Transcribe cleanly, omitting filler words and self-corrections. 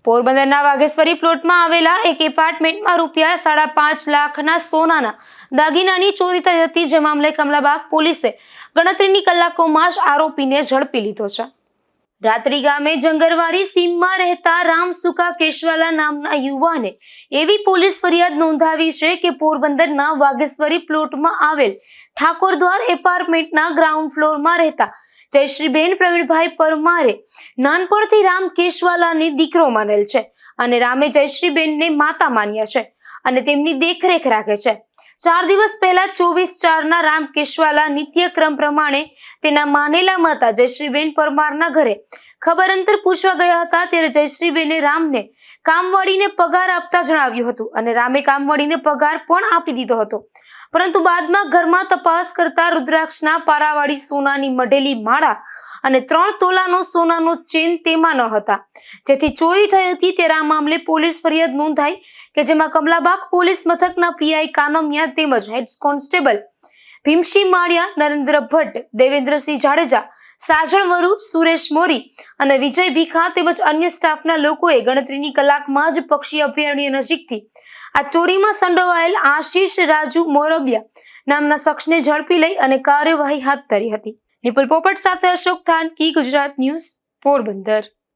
પોરબંદરના વાઘેશ્વરી પ્લોટમાં આવેલા એક એપાર્ટમેન્ટમાં રૂપિયા 5.5 લાખના સોનાના દાગીનાની ચોરી થઈ હતી, જે મામલે કમલાબાગ પોલીસે ગણતરીની કલાકોમાં જ આરોપીને ઝડપી લીધો છે। રાત્રી ગામે જંગરવારી સીમમાં રહેતા રામ સુકા કેશવાલા નામના યુવાને એવી પોલીસ ફરિયાદ નોંધાવી છે કે પોરબંદરના વાઘેશ્વરી પ્લોટમાં આવેલ ઠાકોરદ્વાર એપાર્ટમેન્ટના ગ્રાઉન્ડ ફ્લોરમાં રહેતા જયશ્રીબેન પ્રવીણભાઈ પરમારે નાનપણથી રામ કેશવાલાને દીકરો માનેલ છે અને રામે જયશ્રીબેનને માતા માન્યા છે અને તેમની દેખરેખ રાખે છે। 4 દિવસ પહેલા 24/4ના રામ કેશવાલા નિત્યક્રમ પ્રમાણે તેના માનેલા માતા જયશ્રીબેન પરમારના ઘરે ખબર અંતર પૂછવા ગયા હતા, ત્યારે જયશ્રીબેને રામને કામવાળીને પગાર આપતા જણાવ્યું હતું અને રામે કામવાળીને પગાર પણ આપી દીધો હતો, પરંતુ બાદમાં ઘરમાં તપાસ કરતા રુદ્રાક્ષના પારાવાળી સોનાની મઢેલી માળા અને 3 તોલાનો સોનાનો ચેન તેમાં ન હતા, જેથી ચોરી થઈ હતી। ત્યારે આ મામલે પોલીસ ફરિયાદ નોંધાઈ કે જેમાં કમલાબાગ પોલીસ મથકના પીઆઈ કાનમિયા તેમજ હેડ કોન્સ્ટેબલ ભીમસિંહ માળિયા, નરેન્દ્ર ભટ્ટ, દેવેન્દ્રસિંહ જાડેજા, સાજણ વરુ, સુરેશ મોરી અને વિજય ભીખા તેમજ અન્ય સ્ટાફના લોકોએ ગણતરીની કલાકમાં જ પક્ષી અભયારણ્ય નજીકથી આ ચોરીમાં સંડોવાયેલ આશીષ રાજુ મોરબિયા નામના શખ્સને ઝડપી લઈ અને કાર્યવાહી હાથ ધરી હતી। નિપુલ પોપટ સાથે અશોક થાનકી, ગુજરાત ન્યૂઝ, પોરબંદર।